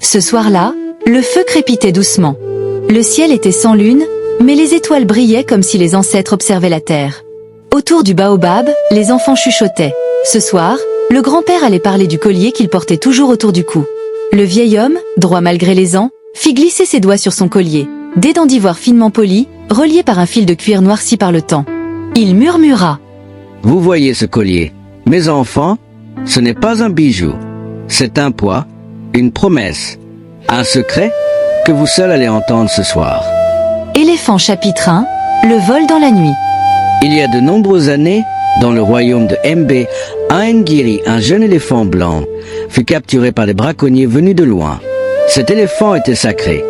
Ce soir-là, le feu crépitait doucement. Le ciel était sans lune, mais les étoiles brillaient comme si les ancêtres observaient la terre. Autour du baobab, les enfants chuchotaient. Ce soir, le grand-père allait parler du collier qu'il portait toujours autour du cou. Le vieil homme, droit malgré les ans, fit glisser ses doigts sur son collier. Des dents d'ivoire finement polies, reliées par un fil de cuir noirci par le temps. Il murmura. Vous voyez ce collier, mes enfants, ce n'est pas un bijou. C'est un poids, une promesse, un secret que vous seul allez entendre ce soir. Éléphant chapitre 1, le vol dans la nuit. Il y a de nombreuses années, dans le royaume de Mb, un Ngiri, un jeune éléphant blanc, fut capturé par des braconniers venus de loin. Cet éléphant était sacré.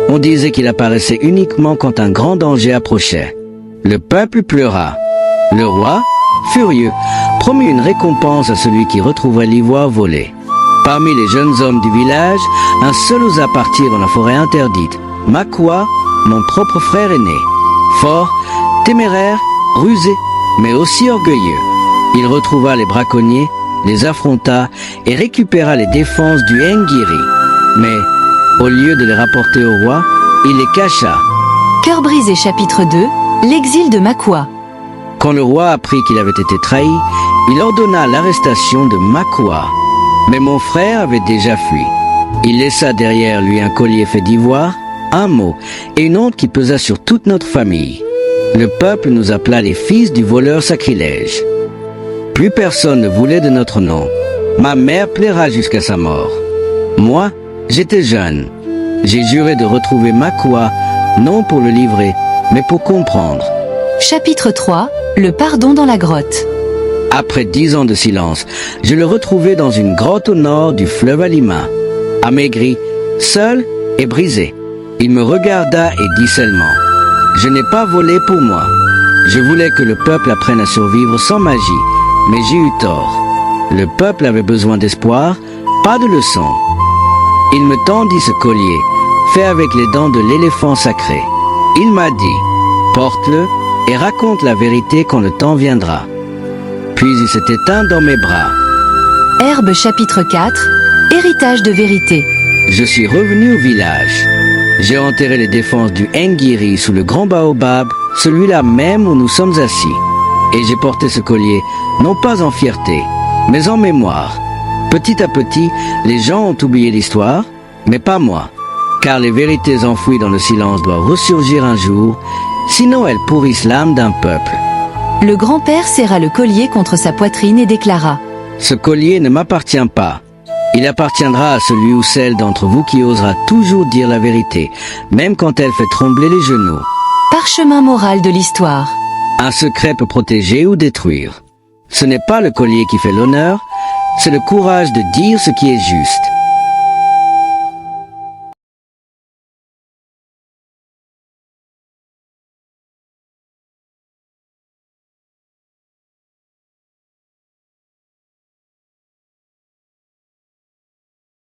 On disait qu'il apparaissait uniquement quand un grand danger approchait. Le peuple pleura. Le roi, furieux, promit une récompense à celui qui retrouverait l'ivoire volé. Parmi les jeunes hommes du village, un seul osa partir dans la forêt interdite. Makwa, mon propre frère aîné. Fort, téméraire, rusé, mais aussi orgueilleux. Il retrouva les braconniers, les affronta et récupéra les défenses du Ngiri. Mais, au lieu de les rapporter au roi, il les cacha. Cœur brisé chapitre 2, l'exil de Makwa. Quand le roi apprit qu'il avait été trahi, il ordonna l'arrestation de Makwa. Mais mon frère avait déjà fui. Il laissa derrière lui un collier fait d'ivoire, un mot et une honte qui pesa sur toute notre famille. Le peuple nous appela les fils du voleur sacrilège. Plus personne ne voulait de notre nom. Ma mère plaira jusqu'à sa mort. Moi, j'étais jeune. J'ai juré de retrouver Makwa, non pour le livrer, mais pour comprendre. Chapitre 3, le pardon dans la grotte. Après 10 ans de silence, je le retrouvai dans une grotte au nord du fleuve Alima. Amaigri, seul et brisé. Il me regarda et dit seulement « Je n'ai pas volé pour moi. Je voulais que le peuple apprenne à survivre sans magie, mais j'ai eu tort. Le peuple avait besoin d'espoir, pas de leçons. » Il me tendit ce collier, fait avec les dents de l'éléphant sacré. Il m'a dit « Porte-le et raconte la vérité quand le temps viendra. » Puis il s'est éteint dans mes bras. Herbe chapitre 4, héritage de vérité. Je suis revenu au village. J'ai enterré les défenses du Ngiri sous le grand baobab, celui-là même où nous sommes assis. Et j'ai porté ce collier, non pas en fierté, mais en mémoire. Petit à petit, les gens ont oublié l'histoire, mais pas moi. Car les vérités enfouies dans le silence doivent ressurgir un jour, sinon elles pourrissent l'âme d'un peuple. Le grand-père serra le collier contre sa poitrine et déclara « Ce collier ne m'appartient pas. Il appartiendra à celui ou celle d'entre vous qui osera toujours dire la vérité, même quand elle fait trembler les genoux. » Parchemin moral de l'histoire. Un secret peut protéger ou détruire. Ce n'est pas le collier qui fait l'honneur, c'est le courage de dire ce qui est juste.